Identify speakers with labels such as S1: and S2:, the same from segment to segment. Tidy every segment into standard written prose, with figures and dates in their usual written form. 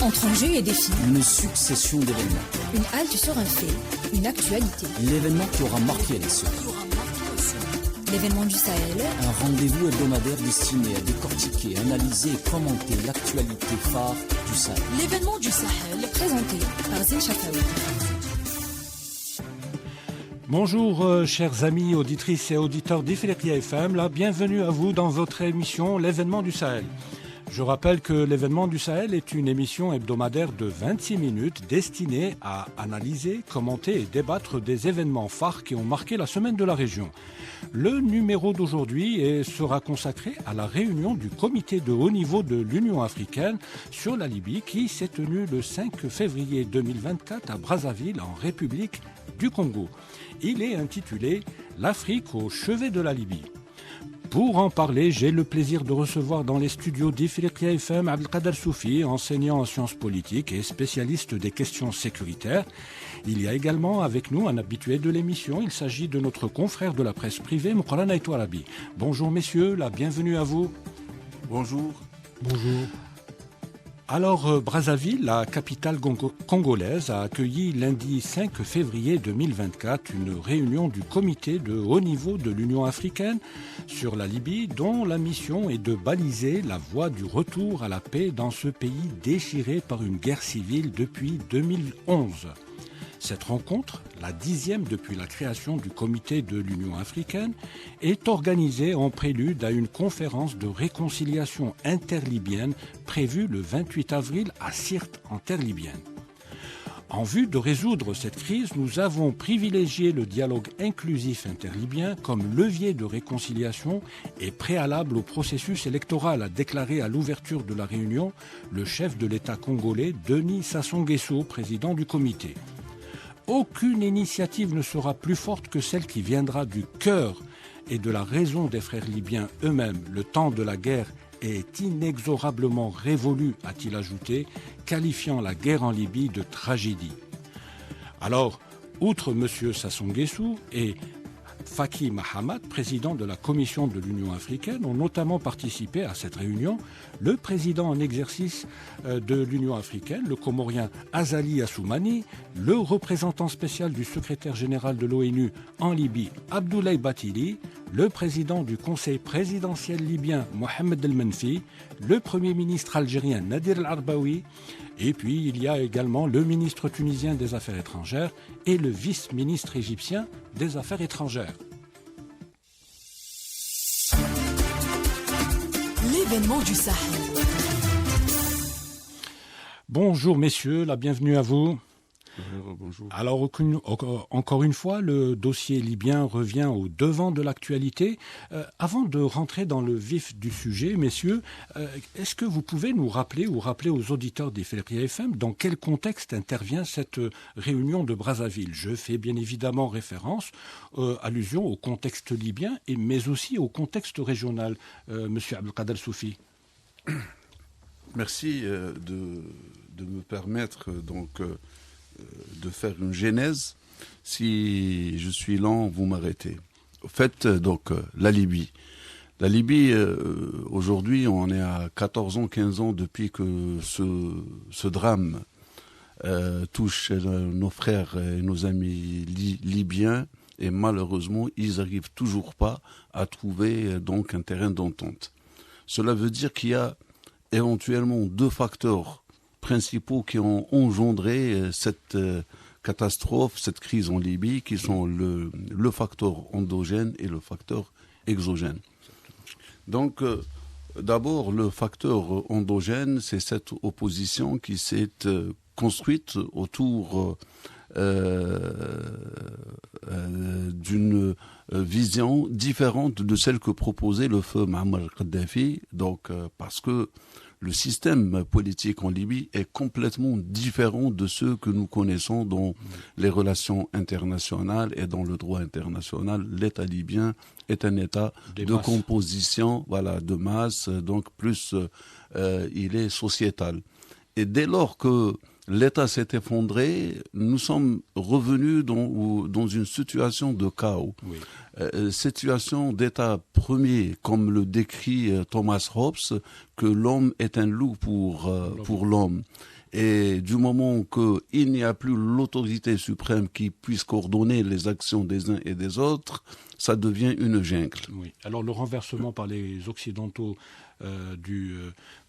S1: entre enjeux et défis.
S2: Une succession d'événements.
S1: Une halte sur un fait, une actualité.
S2: L'événement qui aura marqué l'essai.
S1: L'événement du Sahel.
S2: Un rendez-vous hebdomadaire destiné à décortiquer, analyser et commenter l'actualité phare du Sahel.
S1: L'événement du Sahel, présenté par Zine Chafaoui.
S3: Bonjour chers amis auditrices et auditeurs d'Ifriqiya FM, bienvenue à vous dans votre émission L'événement du Sahel. Je rappelle que l'événement du Sahel est une émission hebdomadaire de 26 minutes destinée à analyser, commenter et débattre des événements phares qui ont marqué la semaine de la région. Le numéro d'aujourd'hui sera consacré à la réunion du comité de haut niveau de l'Union africaine sur la Libye qui s'est tenue le 5 février 2024 à Brazzaville en République du Congo. Il est intitulé « L'Afrique au chevet de la Libye ». Pour en parler, j'ai le plaisir de recevoir dans les studios d'Ifriqiya FM Abdelkader Soufi, enseignant en sciences politiques et spécialiste des questions sécuritaires. Il y a également avec nous un habitué de l'émission. Il s'agit de notre confrère de la presse privée, Moukhran Aïtou Arabi. Bonjour messieurs, bienvenue à vous.
S4: Bonjour.
S3: Bonjour. Alors, Brazzaville, la capitale congolaise, a accueilli lundi 5 février 2024 une réunion du comité de haut niveau de l'Union africaine sur la Libye, dont la mission est de baliser la voie du retour à la paix dans ce pays déchiré par une guerre civile depuis 2011. Cette rencontre, la 10e depuis la création du comité de l'Union africaine, est organisée en prélude à une conférence de réconciliation interlibyenne prévue le 28 avril à Sirte en terre libyenne. En vue de résoudre cette crise, nous avons privilégié le dialogue inclusif interlibyen comme levier de réconciliation et préalable au processus électoral, a déclaré à l'ouverture de la réunion le chef de l'État congolais Denis Sassou Nguesso, président du comité. Aucune initiative ne sera plus forte que celle qui viendra du cœur et de la raison des frères libyens eux-mêmes. Le temps de la guerre est inexorablement révolu, a-t-il ajouté, qualifiant la guerre en Libye de tragédie. Alors, outre M. Sassou Nguesso et Faki Mahamat, président de la Commission de l'Union africaine, ont notamment participé à cette réunion le président en exercice de l'Union africaine, le Comorien Azali Assoumani, le représentant spécial du secrétaire général de l'ONU en Libye, Abdoulaye Batili, le président du Conseil présidentiel libyen, Mohamed El Menfi, le premier ministre algérien, Nadir El-Arbaoui, et puis il y a également le ministre tunisien des Affaires étrangères et le vice-ministre égyptien des Affaires étrangères.
S1: L'événement du Sahel.
S3: Bonjour messieurs, bienvenue à vous.
S4: Bonjour.
S3: Alors, encore une fois, le dossier libyen revient au devant de l'actualité. Avant de rentrer dans le vif du sujet, messieurs, est-ce que vous pouvez nous rappeler ou rappeler aux auditeurs d'Ifriqiya FM dans quel contexte intervient cette réunion de Brazzaville ? Je fais bien évidemment référence, allusion au contexte libyen, mais aussi au contexte régional. Monsieur Abdelkader Soufi.
S4: Merci de me permettre de faire une genèse. Si je suis lent, vous m'arrêtez. Au fait, la Libye. La Libye, aujourd'hui, on est à 14 ans, 15 ans depuis que ce drame touche nos frères et nos amis libyens. Et malheureusement, ils n'arrivent toujours pas à trouver un terrain d'entente. Cela veut dire qu'il y a éventuellement deux facteurs principaux qui ont engendré cette catastrophe, cette crise en Libye, qui sont le facteur endogène et le facteur exogène. Donc, d'abord, le facteur endogène, c'est cette opposition qui s'est construite autour d'une vision différente de celle que proposait le feu Muammar Kadhafi, parce que le système politique en Libye est complètement différent de ceux que nous connaissons dans les relations internationales et dans le droit international. L'État libyen est un État de composition, de masse, donc plus il est sociétal. Et dès lors que l'État s'est effondré, nous sommes revenus dans une situation de chaos. Oui. Situation d'état premier, comme le décrit Thomas Hobbes, que l'homme est un loup pour l'homme. Et du moment qu'il n'y a plus l'autorité suprême qui puisse coordonner les actions des uns et des autres, ça devient une jungle.
S3: Oui. Alors le renversement par les Occidentaux du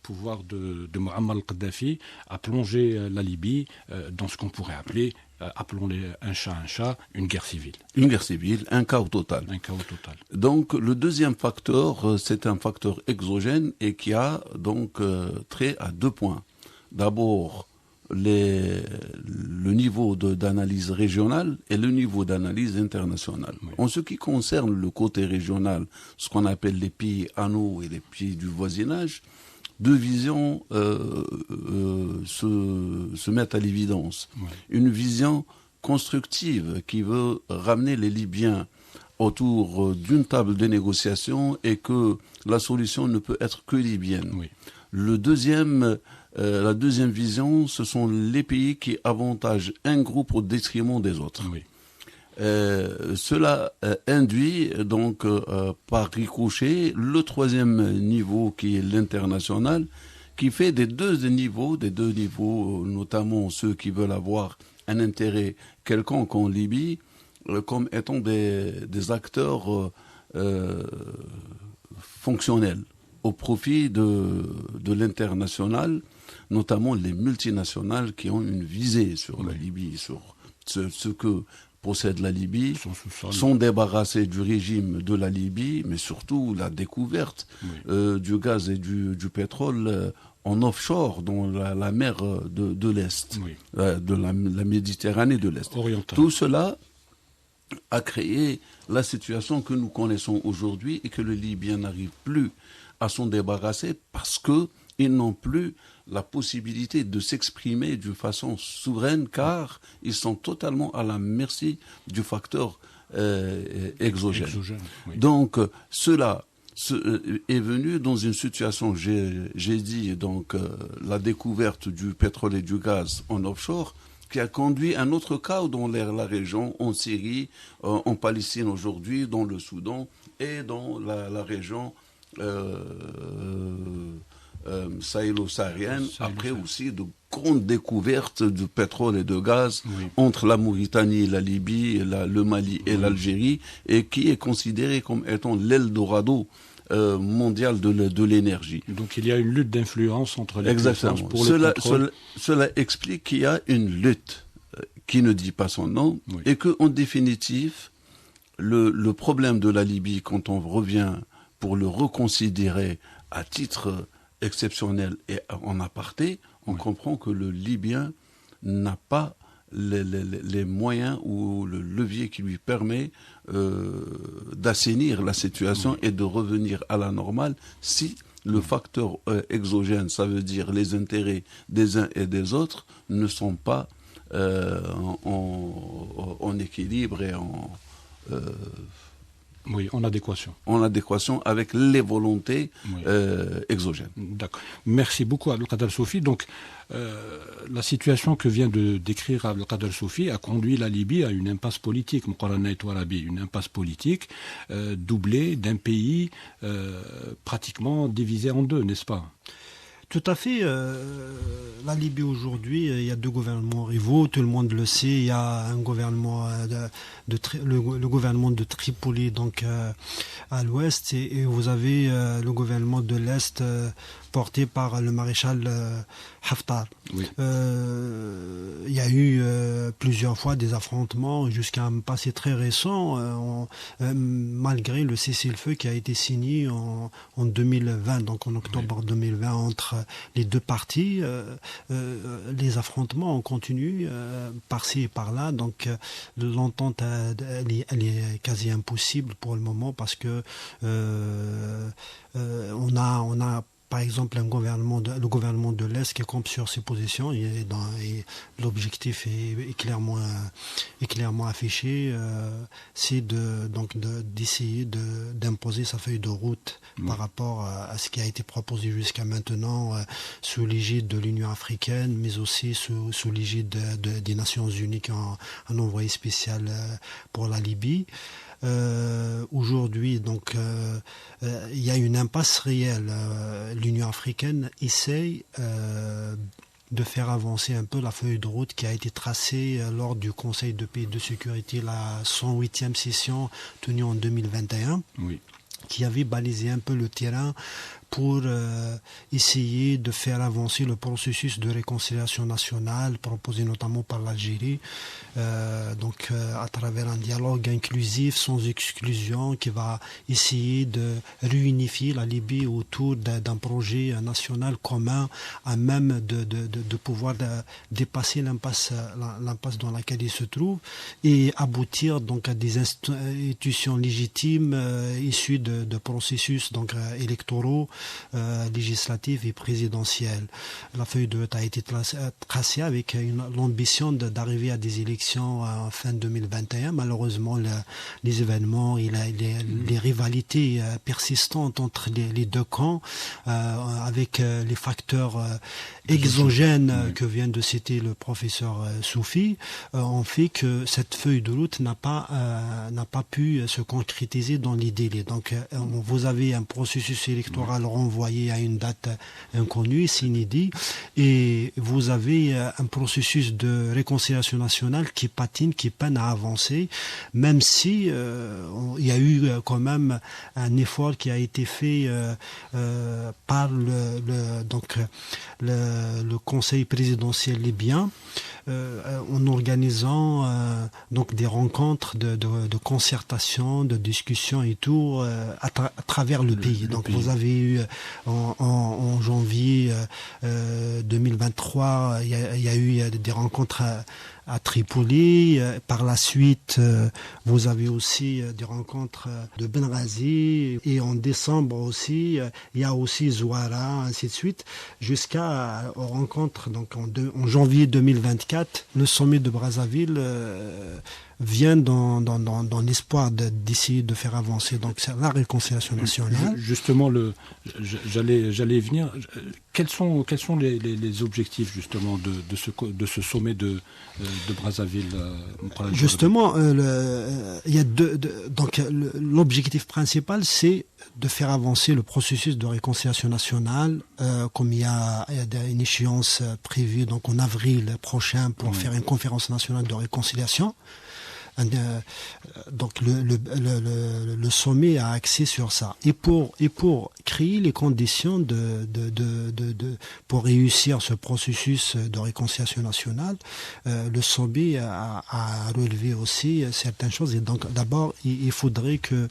S3: pouvoir de Muammar al-Kadhafi a plongé la Libye dans ce qu'on pourrait appeler, appelons-les un chat, une guerre civile.
S4: Une guerre civile, un chaos total.
S3: Un chaos total.
S4: Donc le deuxième facteur, c'est un facteur exogène et qui a donc trait à 2 points. D'abord, le niveau d'analyse régionale et le niveau d'analyse internationale. Oui. En ce qui concerne le côté régional, ce qu'on appelle les pays anneaux et les pays du voisinage, 2 visions se mettent à l'évidence. Oui. Une vision constructive qui veut ramener les Libyens autour d'une table de négociation et que la solution ne peut être que libyenne. Oui. La deuxième vision, ce sont les pays qui avantagent un groupe au détriment des autres. Oui. Cela induit donc par ricochet le 3e niveau qui est l'international, qui fait des deux niveaux, notamment ceux qui veulent avoir un intérêt quelconque en Libye, comme étant des acteurs fonctionnels au profit de l'international, notamment les multinationales qui ont une visée sur la Libye, sur ce que possède la Libye, sont débarrassés du régime de la Libye, mais surtout la découverte du gaz et du pétrole en offshore, dans la mer de l'Est, de la Méditerranée de l'Est.
S3: Orientale.
S4: Tout cela a créé la situation que nous connaissons aujourd'hui et que les Libyens n'arrivent plus à s'en débarrasser parce qu'ils n'ont plus la possibilité de s'exprimer d'une façon souveraine car ils sont totalement à la merci du facteur exogène.
S3: Oui.
S4: Donc cela est venu dans une situation, j'ai dit, donc la découverte du pétrole et du gaz en offshore, qui a conduit à un autre chaos dans la région, en Syrie, en Palestine aujourd'hui, dans le Soudan et dans la région sahélo-saharienne, après aussi de grandes découvertes de pétrole et de gaz entre la Mauritanie, la Libye, le Mali et l'Algérie, et qui est considéré comme étant l'Eldorado mondial de l'énergie.
S3: Donc il y a une lutte d'influence entre les puissances pour le contrôle.
S4: Cela explique qu'il y a une lutte qui ne dit pas son nom, et qu'en définitive, le problème de la Libye, quand on revient pour le reconsidérer à titre exceptionnel et en aparté, on comprend que le Libyen n'a pas les moyens ou le levier qui lui permet d'assainir la situation et de revenir à la normale si le facteur exogène, ça veut dire les intérêts des uns et des autres, ne sont pas en équilibre et
S3: en adéquation.
S4: En adéquation avec les volontés exogènes.
S3: D'accord. Merci beaucoup, Abdelkader Al-Soufi. Donc, la situation que vient de décrire Abdelkader Al-Soufi a conduit la Libye à une impasse politique, une impasse politique doublée d'un pays pratiquement divisé en 2, n'est-ce pas ?
S5: Tout à fait. La Libye aujourd'hui, il y a 2 gouvernements rivaux, tout le monde le sait. Il y a un gouvernement le gouvernement de Tripoli, donc à l'ouest, et vous avez le gouvernement de l'est porté par le maréchal Haftar.
S3: Oui.
S5: Il y a eu plusieurs fois des affrontements jusqu'à un passé très récent, malgré le cessez-le-feu qui a été signé en 2020, donc en octobre 2020, entre les 2 parties. Les affrontements ont continué par-ci et par-là, donc l'entente elle est quasi impossible pour le moment parce que on a par exemple le gouvernement de l'Est qui campe sur ses positions et l'objectif est clairement affiché, c'est d'essayer d'imposer sa feuille de route par rapport à ce qui a été proposé jusqu'à maintenant sous l'égide de l'Union africaine, mais aussi sous l'égide des Nations Unies qui ont un envoyé spécial pour la Libye. Aujourd'hui, donc, il y a une impasse réelle. L'Union africaine essaye de faire avancer un peu la feuille de route qui a été tracée lors du Conseil de paix et de sécurité, la 108e session tenue en 2021,
S3: Oui.
S5: qui avait balisé un peu le terrain pour essayer de faire avancer le processus de réconciliation nationale proposé notamment par l'Algérie, à travers un dialogue inclusif, sans exclusion, qui va essayer de réunifier la Libye autour d'un projet national commun, à même de pouvoir dépasser l'impasse dans laquelle il se trouve et aboutir donc à des institutions légitimes issues de processus électoraux, législative et présidentielle. La feuille de route a été tracée avec l'ambition d'arriver à des élections en fin 2021. Malheureusement, les événements et les rivalités persistantes entre les deux camps, avec les facteurs exogènes que vient de citer le professeur Soufi, ont fait que cette feuille de route n'a pas pu se concrétiser dans les délais. Donc, vous avez un processus électoral renvoyé à une date inconnue, c'est inédit, et vous avez un processus de réconciliation nationale qui patine, qui peine à avancer, même si il y a eu quand même un effort qui a été fait par le Conseil présidentiel libyen, en organisant des rencontres de concertation, de discussion et tout à travers le pays. Donc vous avez eu en janvier 2023, il y a eu des rencontres à Tripoli. Par la suite, vous avez aussi des rencontres de Benghazi, et en décembre aussi, il y a aussi Zouara, ainsi de suite, jusqu'à rencontres. Donc en janvier 2024, le sommet de Brazzaville vient dans l'espoir d'essayer de faire avancer donc la réconciliation nationale.
S3: Justement, j'allais venir. Quels sont les objectifs justement de ce sommet de Brazzaville?
S5: Justement, il y a l'objectif principal, c'est de faire avancer le processus de réconciliation nationale, comme il y a une échéance prévue donc en avril prochain pour faire une conférence nationale de réconciliation. Donc le sommet a axé sur ça, et pour créer les conditions pour réussir ce processus de réconciliation nationale, le sommet a relevé aussi certaines choses. Et donc d'abord il faudrait que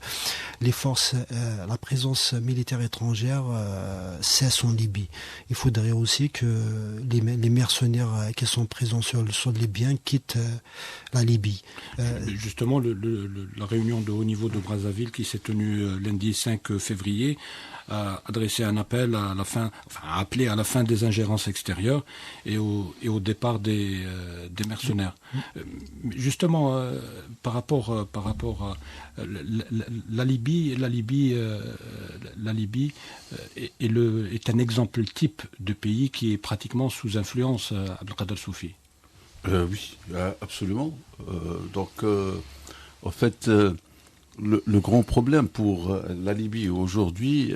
S5: les forces, la présence militaire étrangère cesse en Libye. Il faudrait aussi que les mercenaires qui sont présents sur le sol libyen quittent la Libye.
S3: Justement, la réunion de haut niveau de Brazzaville qui s'est tenue lundi 5 février a adressé un appel a appelé à la fin des ingérences extérieures et au départ des mercenaires. Justement, par rapport à la Libye est un exemple type de pays qui est pratiquement sous influence Abdelkader Soufi.
S4: Oui, absolument. En fait, le grand problème pour la Libye aujourd'hui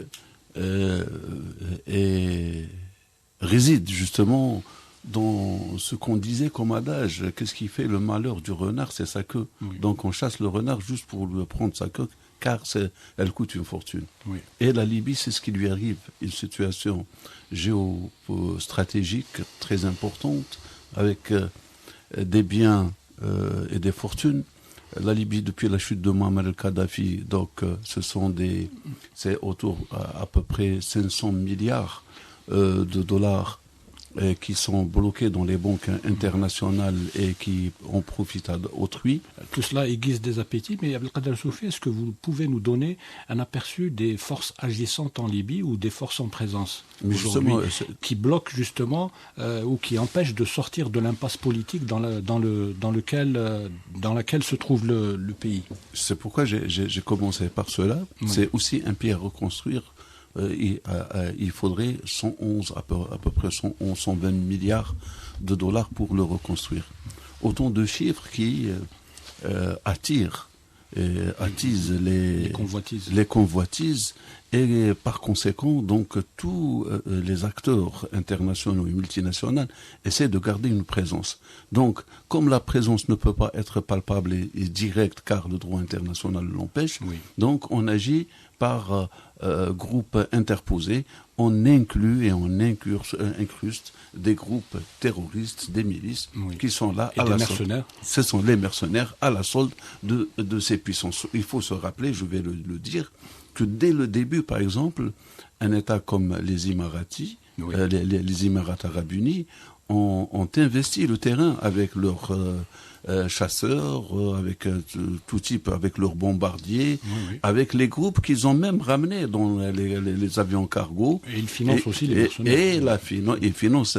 S4: réside justement dans ce qu'on disait comme adage. Qu'est-ce qui fait le malheur du renard? C'est sa queue. Oui. Donc on chasse le renard juste pour lui prendre sa queue, car elle coûte une fortune. Oui. Et la Libye, c'est ce qui lui arrive. Une situation géostratégique très importante, avec des biens et des fortunes. La Libye, depuis la chute de Muammar el-Kadhafi, donc c'est autour à peu près 500 milliards de dollars qui sont bloqués dans les banques internationales et qui en profitent à autrui.
S3: Tout cela aiguise des appétits, mais Abdelkader Soufi, est-ce que vous pouvez nous donner un aperçu des forces agissantes en Libye ou des forces en présence aujourd'hui qui bloquent justement ou qui empêchent de sortir de l'impasse politique dans laquelle se trouve le pays?
S4: C'est pourquoi j'ai commencé par cela. Oui. C'est aussi un pays à reconstruire. Il faudrait à peu près 120 milliards de dollars pour le reconstruire. Autant de chiffres qui attirent attise
S3: les
S4: convoitises. Et par conséquent, donc, tous les acteurs internationaux et multinationaux essaient de garder une présence. Donc, comme la présence ne peut pas être palpable et directe, car le droit international l'empêche, donc on agit par groupes interposés. On inclut et on incruste des groupes terroristes, des milices qui sont là à la solde. Ce sont les mercenaires à la solde de ces puissances. Il faut se rappeler, je vais le dire, que dès le début, par exemple, un État comme les Émiratis, les Émirats arabes unis, ont investi le terrain avec leurs chasseurs, avec tout type, avec leurs bombardiers, avec les groupes qu'ils ont même ramenés dans les avions cargo.
S3: Et ils financent aussi les mercenaires.
S4: Ils financent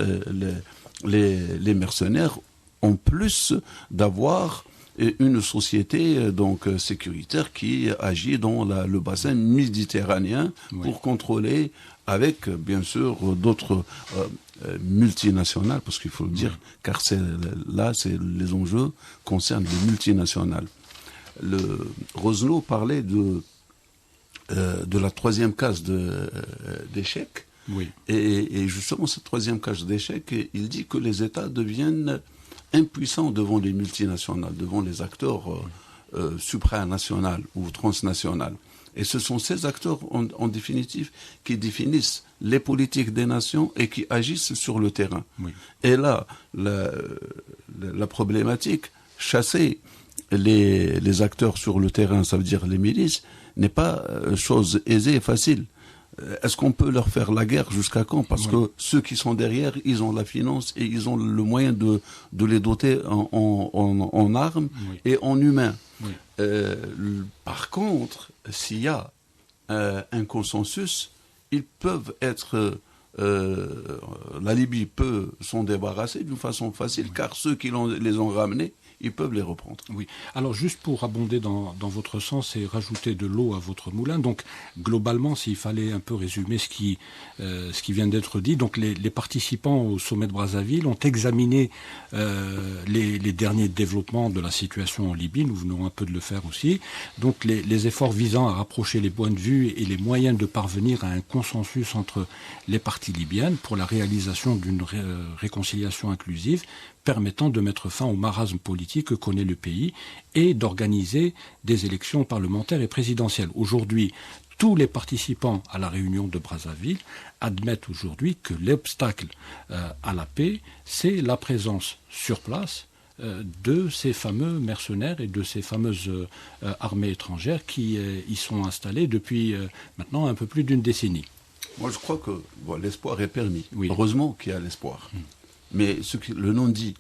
S4: les mercenaires, en plus d'avoir une société donc sécuritaire qui agit dans le bassin méditerranéen pour contrôler, avec bien sûr d'autres multinationales, parce qu'il faut le dire, car les enjeux concernent les multinationales. Rosno parlait de la troisième case d'échec, et justement cette troisième case d'échec, il dit que les États deviennent impuissants devant les multinationales, devant les acteurs supranationaux ou transnationaux. Et ce sont ces acteurs, en définitive, qui définissent les politiques des nations et qui agissent sur le terrain. Et là, la problématique, chasser les acteurs sur le terrain, ça veut dire les milices, n'est pas chose aisée et facile. Est-ce qu'on peut leur faire la guerre jusqu'à quand? Parce que ceux qui sont derrière, ils ont la finance et ils ont le moyen de les doter en armes et en humains. Par contre, s'il y a un consensus, ils peuvent être... la Libye peut s'en débarrasser d'une façon facile, car ceux qui les ont ramenés, ils peuvent les reprendre.
S3: Oui. Alors, juste pour abonder dans votre sens et rajouter de l'eau à votre moulin, donc, globalement, s'il fallait un peu résumer ce qui vient d'être dit, donc, les participants au sommet de Brazzaville ont examiné les derniers développements de la situation en Libye. Nous venons un peu de le faire aussi. Donc, les efforts visant à rapprocher les points de vue et les moyens de parvenir à un consensus entre les parties libyennes pour la réalisation d'une réconciliation inclusive permettant de mettre fin au marasme politique que connaît le pays et d'organiser des élections parlementaires et présidentielles. Aujourd'hui, tous les participants à la réunion de Brazzaville admettent aujourd'hui que l'obstacle à la paix, c'est la présence sur place de ces fameux mercenaires et de ces fameuses armées étrangères qui y sont installées depuis maintenant un peu plus d'une décennie.
S4: Moi, je crois que l'espoir est permis. Heureusement qu'il y a l'espoir. Mais le non-dit.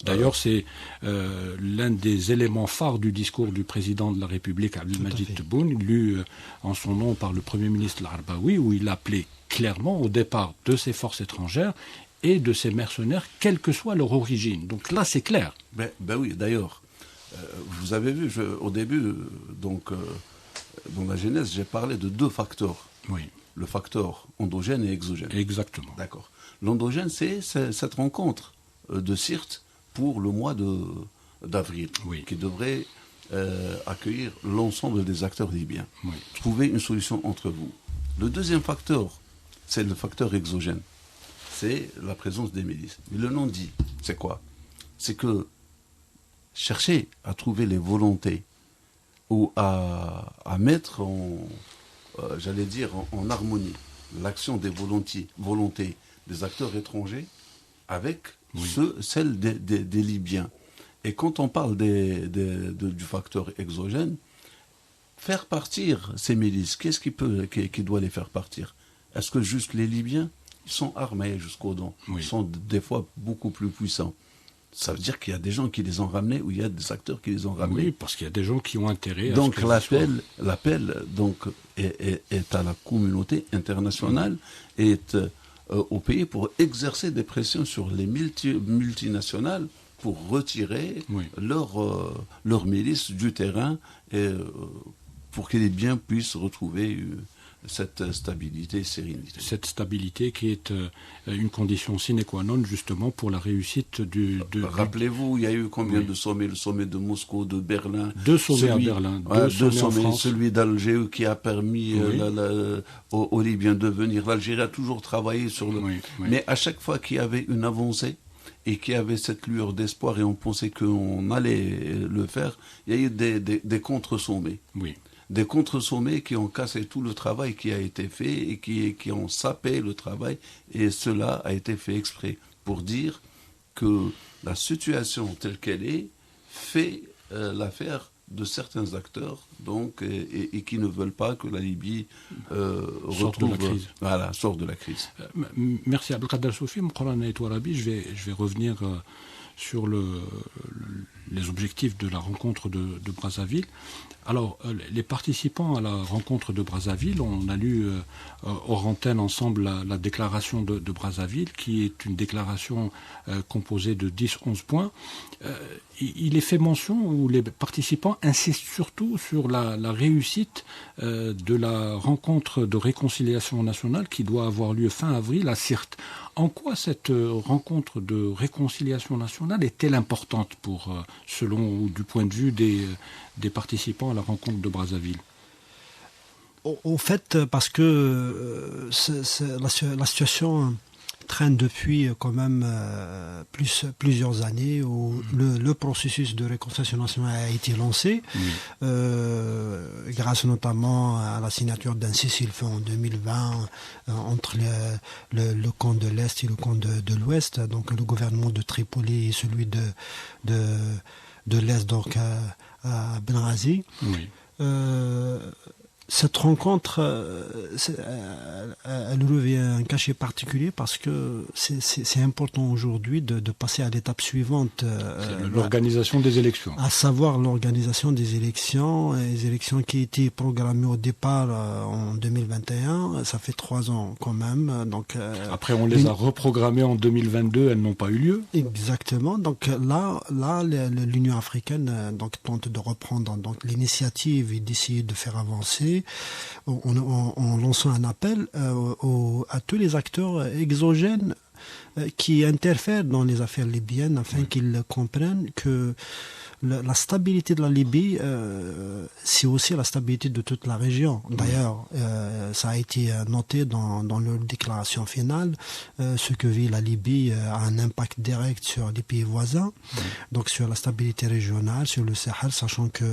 S3: D'ailleurs, c'est l'un des éléments phares du discours du président de la République, Abdelmadjid Tebboune, lu en son nom par le Premier ministre Larbaoui, où il appelait clairement au départ de ces forces étrangères et de ces mercenaires, quelle que soit leur origine. Donc là, c'est clair.
S4: Ben oui, d'ailleurs, vous avez vu, au début, donc, dans la genèse, j'ai parlé de deux facteurs. Le facteur endogène et exogène.
S3: Exactement.
S4: D'accord. L'endogène, c'est cette rencontre de Sirte pour le mois d'avril, qui devrait accueillir l'ensemble des acteurs libyens. Trouver une solution entre vous. Le deuxième facteur, c'est le facteur exogène. C'est la présence des milices. Mais le non-dit, c'est quoi? C'est que chercher à trouver les volontés ou à mettre j'allais dire en harmonie l'action des volontés des acteurs étrangers avec celle des Libyens. Et quand on parle du facteur exogène, faire partir ces milices, qu'est-ce qui doit les faire partir? Est-ce que juste les Libyens? Ils sont armés jusqu'aux dents. Ils sont des fois beaucoup plus puissants. Ça veut dire qu'il y a des gens qui les ont ramenés ou il y a des acteurs qui les ont ramenés.
S3: Oui, parce qu'il y a des gens qui ont intérêt à
S4: donc l'appel donc est à la communauté internationale, est au pays pour exercer des pressions sur les multinationales pour retirer leurs milices du terrain et pour que les biens puissent retrouver cette stabilité et sérénité.
S3: Cette stabilité qui est une condition sine qua non justement pour la réussite
S4: Rappelez-vous, il y a eu combien de sommets? Le sommet de Moscou, de Berlin.
S3: 2 sommets à Berlin, 2 sommets en France.
S4: Celui d'Alger qui a permis aux Libyens de venir. L'Algérie a toujours travaillé sur le... Mais à chaque fois qu'il y avait une avancée, et qui avait cette lueur d'espoir et on pensait qu'on allait le faire, il y a eu des contre-sommets.
S3: Oui.
S4: Des contre-sommets qui ont cassé tout le travail qui a été fait et qui ont sapé le travail. Et cela a été fait exprès pour dire que la situation telle qu'elle est fait l'affaire de certains acteurs donc, et qui ne veulent pas que la Libye
S3: sorte de la crise.
S4: Sorte de la crise.
S3: Merci Abdelkader Soufi. Mokhran Touarabi, je vais revenir sur les objectifs de la rencontre de Brazzaville. Alors, les participants à la rencontre de Brazzaville, on a lu hors antenne ensemble la déclaration de Brazzaville, qui est une déclaration composée de 10-11 points. Il est fait mention où les participants insistent surtout sur la réussite de la rencontre de réconciliation nationale qui doit avoir lieu fin avril à Sirte. En quoi cette rencontre de réconciliation nationale est-elle importante selon ou du point de vue des participants à la rencontre de Brazzaville?
S5: Au fait, parce que la situation traîne depuis quand même plusieurs années où le processus de réconciliation nationale a été lancé, grâce notamment à la signature d'un cessez-le-feu en 2020 entre le camp de l'Est et le camp de l'Ouest, donc le gouvernement de Tripoli et celui de l'Est, donc à Benghazi. Cette rencontre, elle revêt un cachet particulier parce que c'est important aujourd'hui de passer à l'étape suivante.
S3: L'organisation des élections.
S5: À savoir l'organisation des élections. Les élections qui étaient programmées au départ en 2021, ça fait 3 ans quand même. Donc,
S3: après, on les a reprogrammées en 2022, elles n'ont pas eu lieu.
S5: Exactement. Donc là, l'Union africaine tente de reprendre l'initiative et d'essayer de faire avancer en lançant un appel à tous les acteurs exogènes qui interfèrent dans les affaires libyennes afin qu'ils comprennent que la stabilité de la Libye, c'est aussi la stabilité de toute la région. D'ailleurs, ça a été noté dans leur déclaration finale. Ce que vit la Libye a un impact direct sur les pays voisins, donc sur la stabilité régionale, sur le Sahel, sachant que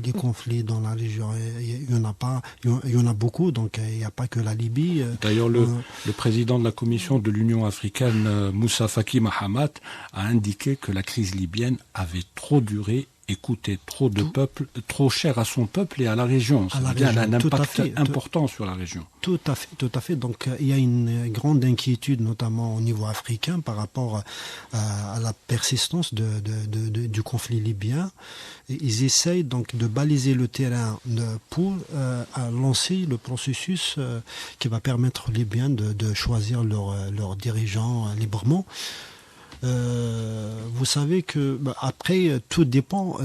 S5: les conflits dans la région, il y en a beaucoup, donc il n'y a pas que la Libye.
S3: D'ailleurs, le président de la Commission de l'Union africaine, Moussa Faki Mahamat, a indiqué que la crise libyenne avait trop duré et coûtait trop de peuple, trop cher à son peuple et à la région. Ça a un impact important sur la région.
S5: Tout à fait. Donc il y a une grande inquiétude, notamment au niveau africain, par rapport à la persistance du conflit libyen. Et ils essayent donc de baliser le terrain pour lancer le processus qui va permettre aux Libyens de choisir leurs dirigeants librement. Vous savez que après tout dépend.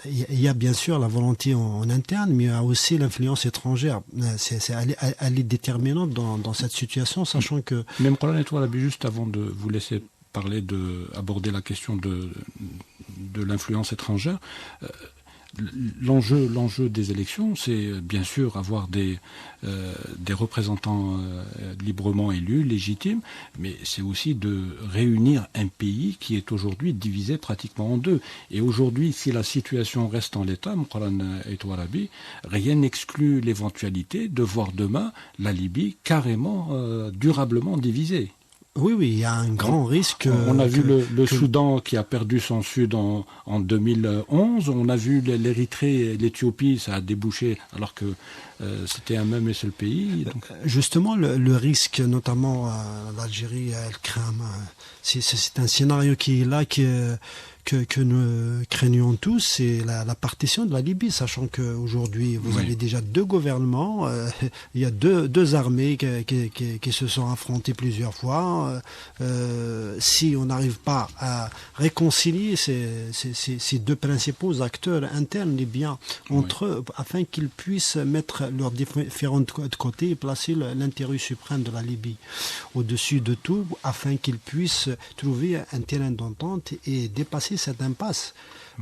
S5: Il y a bien sûr la volonté en interne, mais il y a aussi l'influence étrangère. Elle est déterminante dans cette situation, sachant que.
S3: Même Mokhran Touarabi, juste avant de vous laisser aborder la question de l'influence étrangère. L'enjeu des élections, c'est bien sûr avoir des représentants librement élus, légitimes, mais c'est aussi de réunir un pays qui est aujourd'hui divisé pratiquement en deux. Et aujourd'hui, si la situation reste en l'état, Mokhran Touarabi, rien n'exclut l'éventualité de voir demain la Libye carrément, durablement divisée.
S5: Oui, il y a un grand risque.
S3: On a vu le Soudan qui a perdu son sud en 2011. On a vu l'Érythrée et l'Éthiopie, ça a débouché alors que c'était un même et seul pays. Donc.
S5: Justement, le risque, notamment l'Algérie, elle craint. C'est un scénario qui est là, que que nous craignons tous, c'est la partition de la Libye, sachant qu'aujourd'hui, vous avez déjà 2 gouvernements, il y a deux armées qui se sont affrontées plusieurs fois. Si on n'arrive pas à réconcilier ces 2 principaux acteurs internes libyens entre eux, afin qu'ils puissent mettre leurs différents de côté et placer l'intérêt suprême de la Libye au-dessus de tout, afin qu'ils puissent trouver un terrain d'entente et dépasser cette impasse.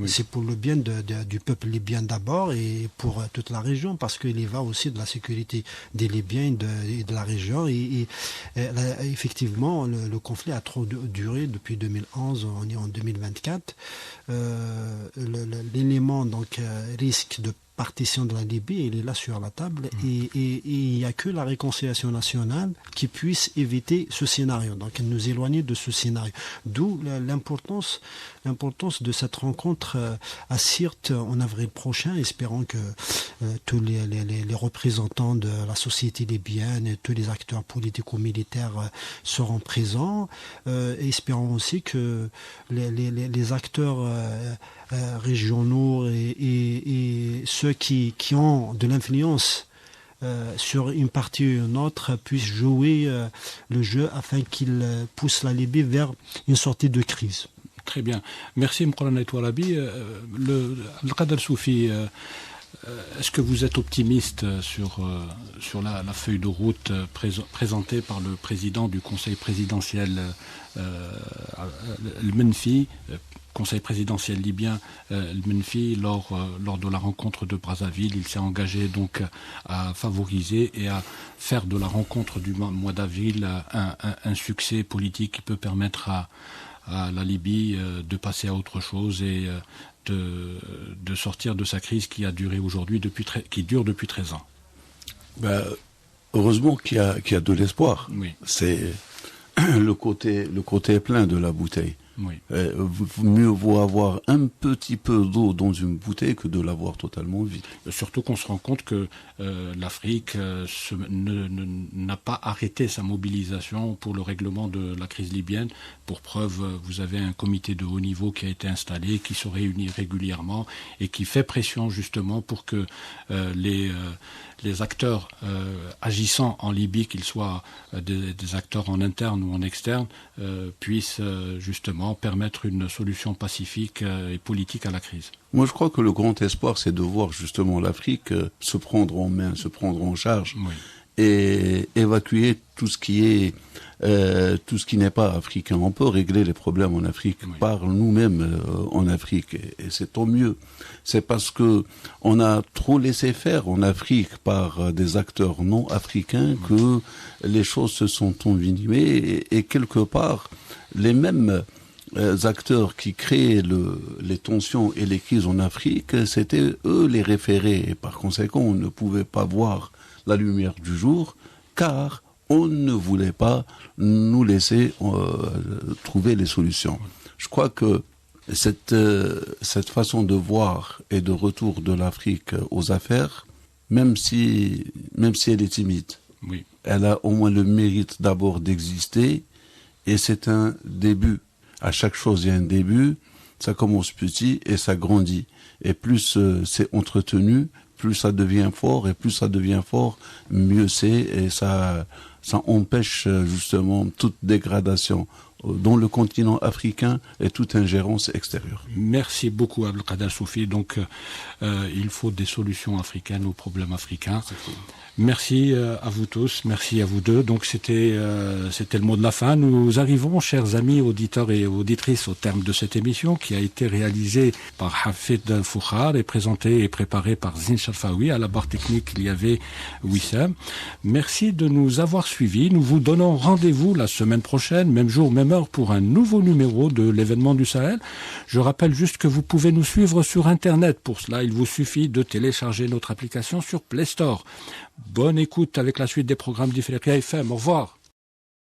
S5: C'est pour le bien du peuple libyen d'abord et pour toute la région, parce qu'il y va aussi de la sécurité des Libyens et de la région. Et effectivement, le conflit a trop duré depuis 2011, on est en 2024. L'élément donc risque de partition de la Libye, il est là sur la table et il n'y a que la réconciliation nationale qui puisse éviter ce scénario, donc nous éloigner de ce scénario. D'où l'importance de cette rencontre à Sirte en avril prochain, espérant que tous les représentants de la société libyenne et tous les acteurs politico-militaires seront présents, et espérons aussi que les acteurs régionaux et ceux qui ont de l'influence sur une partie ou une autre puissent jouer le jeu afin qu'ils poussent la Libye vers une sortie de crise.
S3: Très bien. Merci Mkoulana Touarabi. Al-Qadr Soufi, est-ce que vous êtes optimiste sur la feuille de route présentée par le président du Conseil présidentiel Al-Menfi, Conseil présidentiel libyen, Al-Menfi, lors de la rencontre de Brazzaville? Il s'est engagé donc à favoriser et à faire de la rencontre du mois d'avril un succès politique qui peut permettre à la Libye de passer à autre chose et de sortir de sa crise qui a duré qui dure depuis 13 ans.
S4: Heureusement qu'il y a de l'espoir.
S3: Oui.
S4: C'est le côté plein de la bouteille.
S3: Oui.
S4: Mieux vaut avoir un petit peu d'eau dans une bouteille que de l'avoir totalement vide.
S3: Surtout qu'on se rend compte que l'Afrique n'a pas arrêté sa mobilisation pour le règlement de la crise libyenne. Pour preuve, vous avez un comité de haut niveau qui a été installé, qui se réunit régulièrement et qui fait pression justement pour que les acteurs agissant en Libye, qu'ils soient des acteurs en interne ou en externe, puissent justement permettre une solution pacifique et politique à la crise.
S4: Moi, je crois que le grand espoir, c'est de voir justement l'Afrique se prendre en main, se prendre en charge, et évacuer tout ce qui n'est pas africain. On peut régler les problèmes en Afrique par nous-mêmes en Afrique, et c'est tant mieux. C'est parce que on a trop laissé faire en Afrique par des acteurs non africains que les choses se sont envenimées, et quelque part les mêmes acteurs qui créaient les tensions et les crises en Afrique, c'était eux les référés, et par conséquent on ne pouvait pas voir la lumière du jour, car on ne voulait pas nous laisser trouver les solutions. Je crois que cette façon de voir et de retour de l'Afrique aux affaires, même si elle est timide, elle a au moins le mérite d'abord d'exister, et c'est un début. À chaque chose, il y a un début, ça commence petit et ça grandit. Et plus c'est entretenu, plus ça devient fort, et plus ça devient fort, mieux c'est, et ça empêche justement toute dégradation dans le continent africain et toute ingérence extérieure.
S3: Merci beaucoup Abdelkader Soufi. Donc il faut des solutions africaines aux problèmes africains. Merci à vous tous, merci à vous deux. Donc c'était le mot de la fin. Nous arrivons, chers amis auditeurs et auditrices, au terme de cette émission qui a été réalisée par Hafid Foukhar et présentée et préparée par Zine Sharfaoui. À la barre technique, il y avait Wissam. Merci de nous avoir suivis. Nous vous donnons rendez-vous la semaine prochaine, même jour, même heure, pour un nouveau numéro de l'événement du Sahel. Je rappelle juste que vous pouvez nous suivre sur Internet. Pour cela, il vous suffit de télécharger notre application sur Play Store. Bonne écoute avec la suite des programmes d'Ifriqiya FM. Au revoir.